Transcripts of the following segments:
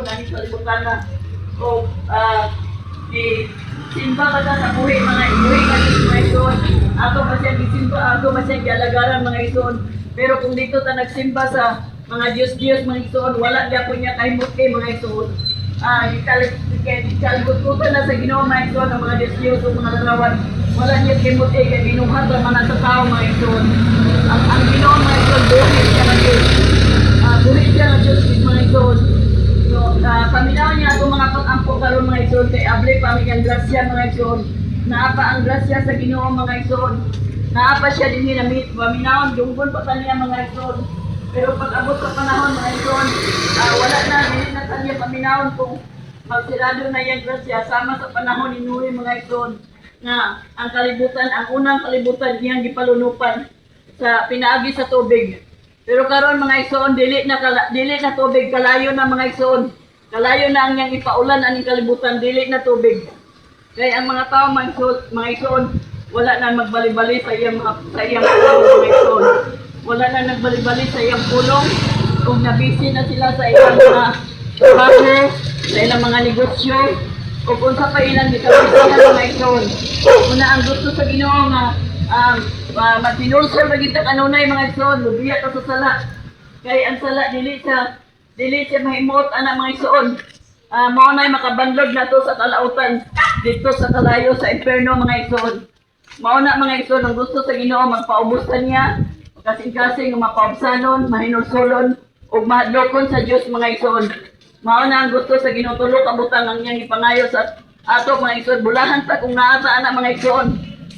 ang kalibutan na. O, di simba ka sa buhay mga ibuhay ka mga ison. Ato ba siyang gisimba, ato ba siyang gialagaran mga ison. Pero kung dito ta nagsimba sa mga Diyos-Diyos mga ison, wala niya po niya kahimot mga ison. Kalbututan na sa Ginoo mga ison, ang mga Diyos-Diyos o mga larawan. Wala niya kahimot kaya ginuhat ang mga sa tao mga ison. Ang Ginoo mga ison, buhay siya ng Diyos. Buhay siya ng Diyos mga ison. So, paminaw niya itong mga pag-ampo karon mga ison, kay able pa ang grasya mga ison. Naapa ang grasya sa Ginoo mga ison. Naapa siya din hinamit, paminawon, dunggon pa kaniya mga ison. Pero pag abot sa panahon mga ison, wala na, hindi na kaniya paminawon kung magsirado na yung grasya, sama sa panahon ni Noe mga ison. Nga, ang kalibutan, ang unang kalibutan niyang gipalunupan sa pinaagi sa tubig. Pero karon mga ison, dili na tubig, kalayo na mga ison. Kalayo na ang niyang ipaulan aning kalibutan, dili na tubig. Kaya ang mga tao mga ison, wala na magbali-bali sa iyang pulong mga ison. Wala na nagbali-bali sa iyang pulong. Kung nabisi na sila sa iyang mga trabaho, sa ilang mga negosyo, o kung sa pa ilang gikabisihan mga ison. Una ang gusto sa Ginoo nga, matinulsol na kita kanunay mga ison, lubiya ka sa sala. Kaya ang sala, dili siya mahimot, anak mga ison. Mao na'y makabandlog na to sa kalautan, dito sa kalayo sa imperno mga ison. Mao na mga ison, ang gusto sa Ginoo, magpaubustan niya, kasing-kasing mapaubsanon, mahinulsolon, o mahadlokon sa Diyos mga ison. Mao na ang gusto sa Ginoo, tulo kabutang ang niyang ipangayo sa ato mga ison. Bulahan ta kung naata anak mga ison.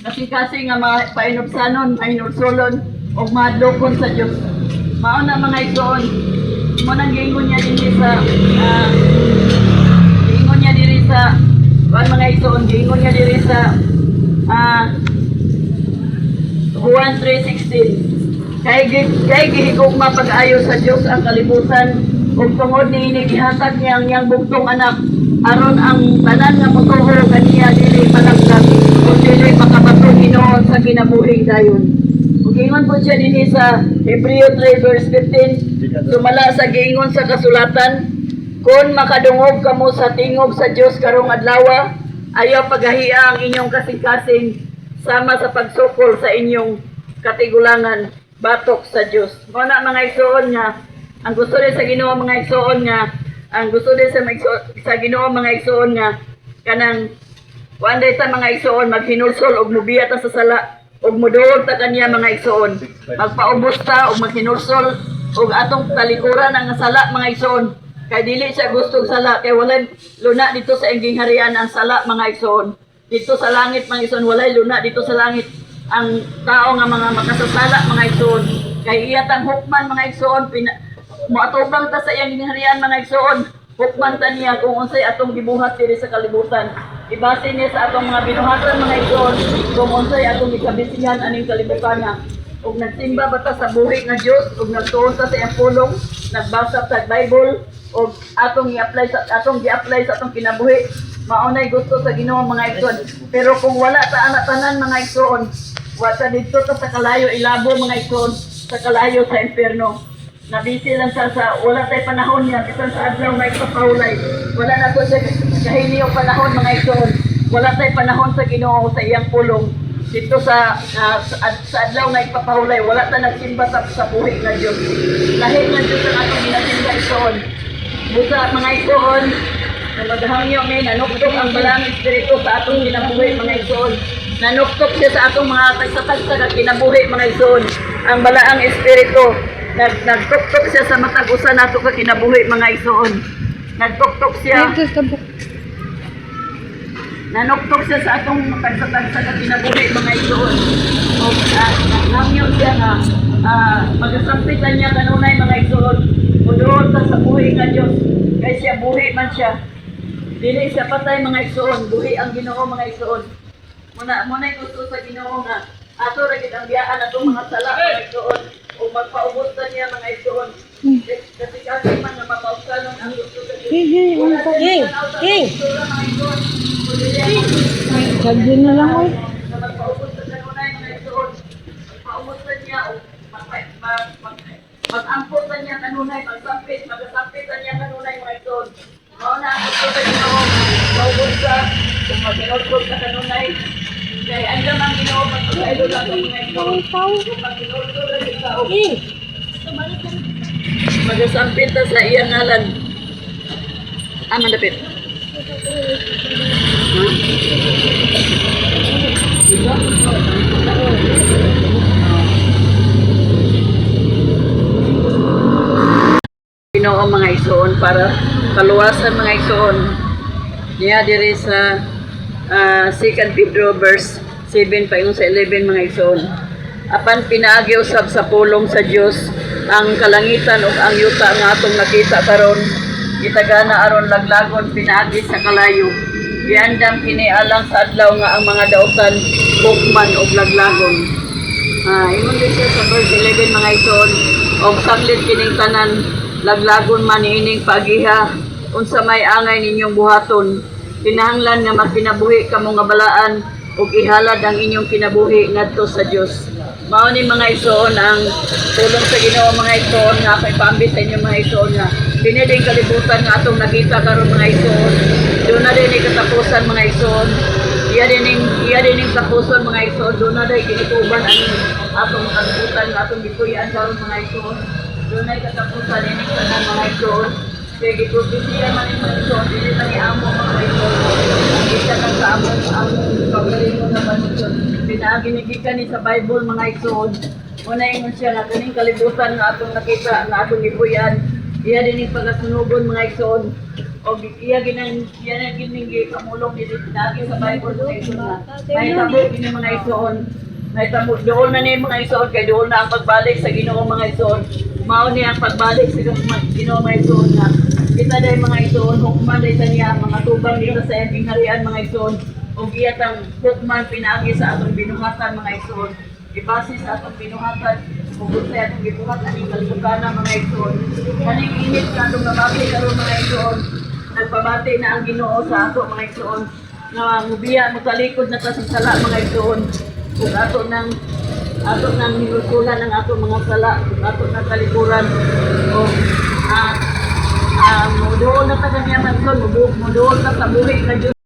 Kasi nga painupsanon, mahinulsolon, o mahadlokon sa Diyos. Mao na mga ison, mo nang giingon niya din sa mga ison, giingon niya din sa Juan 3:16. Kay gihigugma pag-ayo sa Diyos ang kalibutan, ug tungod niini gihatag niya ang iyang bugtong anak, aron ang tanan nga motuho kaniya dili palaglag o dili makabato Ginoo sa kinabuhing dayon. Ug ingon po siya dinhi sa Hebreo 3:15, sumala sa giingon sa kasulatan, kung makadungog kamo sa tingog sa Dios karong adlaw, ayaw paghahia ang inyong kasing-kasing sama sa pagsukol sa inyong katigulangan batok sa Dios. Mao na mga igsoon nga ang gusto din sa Ginoo mga igsoon nga ang gusto din sa Ginoo mga igsoon nga kanang kuan ta mga igsoon maghinulsol og mubiya ta sa sala og muduol ta kaniya mga igsoon. Magpaubos ta og maghinulsol og atong talikuran ang sala mga igsoon. Kay dili siya gusto sala kay walay luna dito sa inging harian ang sala mga igsoon. Dito sa langit mga igsoon walay luna dito sa langit ang tao nga mga makasasala mga igsoon. Kay iyatang hukman mga igsoon moatubang ta sa iyang gingharian mga igsoon. Hukman ta niya kung unsay atong gibuhat diri sa kalibutan. Ibase niya sa atong mga binuhatan mga igsoon kung unsay atong gikabisihan aning kalibutan na. Ug nagsimba ba ta sa buhi nga Dios ug nagtuon ta sa iyang pulong, nagbasa ta Bible ug atong i-apply sa atong kinabuhi. Maunay gusto sa Ginoo mga igsoon. Pero kung wala ta ana tanan mga igsoon, wala dito ta sa kalayo ilabo mga igsoon, sa kalayo sa imperno. Nabisi lang sa wala tay panahon niya bisan sa adlaw nga ipapahulay. Wala na to sa kahiniyo panahon mga igsoon. Wala tay panahon sa Ginoo sa iyang pulong. Dito sa adlaw nga ipapahulay, wala ta nagsimba sa buhi nga Dios. Lahi nga Dios ang atong ginasimba igsoon. Busa mga igsoon, namadahangyo may nanuktok ang balang espiritu sa atong kinabuhi mga igsoon. Nanuktok siya sa atong mga tagsa-tagsa nga kinabuhi mga igsoon. Ang balaang espiritu nagtuktok siya sa matag usa nato ka kinabuhi mga igsoon. Nagtuktok siya. Nanuktok siya sa atong tagsa-tagsa nga kinabuhi mga igsoon. O nangyo siya nga magasampitan niya kanunay mga igsoon. Muduol ta sa buhi nga Dios. Kay siya buhi man siya. Dili siya patay mga igsoon, buhi ang Ginoo mga igsoon. Muna gusto sa Ginoo nga ato ra gid ang biyaan atong mga sala mga igsoon o magpaubos ta niya mga igsoon. Kasi man nga mapaubsanon ang gusto sa Ginoo. Sabi na lang oy. Magpaubos ta kanunay mga igsoon. Magpaubos ta niya o mag-ampot ta niya kanunay, magasampit ta niya kanunay mga igsoon. ako sa Ginoo, maubos ka, kung mag-inulog ka kanunay, kaya andam ang Ginoo, magpagkailo lang ang mga ito, kung mag-inulog lang yung tao. Magasampit na sa iyang ngalan. Mandapit. Ginoo mga igsoon para kaluwasan mga igsoon niya diri sa 2 Pedro verse 7 paingon sa 11 mga igsoon. Apan pinaagi usab sa pulong sa Dios ang kalangitan ug ang yuta nga atong nakita karon gitagana aron laglagon pinaagi sa kalayo. Giandam kini alang sa adlaw nga ang mga dautan hukman ug laglagon. Ingon din siya sa verse 11 mga igsoon, og saglit kining tanan laglagon man ining pagiha unsa may angay ninyong buhaton kinahanglan nga magkinabuhi kamo nga balaan ug ihalad ang inyong kinabuhi ngadto sa Dios. Mao ni mga igsoon ang tulong sa Ginoo mga igsoon nga kay paambit sa inyo mga igsoon nga kini din kalibutan nga atong nakita karon mga igsoon. Doon na din katapusan mga igsoon. Iya din ning tapuson mga igsoon. Doon na din kinituban ang atong kalibutan nga atong gipuy-an karon mga igsoon. Doon ay katapusan ini tanan mga igsoon. Kaya giprofesiya man yung mga igsoon, dili man iamo mga igsoon. Isa na sa among pagkalingon na panigsoon. Pinaaginigikan ni sa Bible mga igsoon. Una ingon siya nga kaning kalibutan nga atong nakita nga atong gipuy-an. Iya din yung pagkasunugon mga igsoon. O iya na gining kamulong dili pinagi sa Bible mga igsoon nga. May tabo kini mga igsoon. May tabo doon na ni mga igsoon kay doon na ang pagbalik sa Ginoo mga igsoon. Mao ni ang pagbalik sa Ginoo mga igsoon nga. Kita day mga igsoon hukman day sa niya mga tubang dito sa iyang harian mga igsoon. Og iyatang hukman pinaagi sa atong binuhatan mga igsoon. Ibase sa atong binuhatan ug sa atong gibuhat ani kalsukana mga igsoon. Kaning init nga atong nabati karon mga igsoon. Nagpabati na ang Ginoo sa ato mga igsoon. Nga mubiya mo talikod na ta sa sala mga igsoon. Ug ato nang hinusulan ang ato mga sala, ato nang kalikuran. O muduol na ta kaniya man son, muduol ta sa buhi ka Diyos.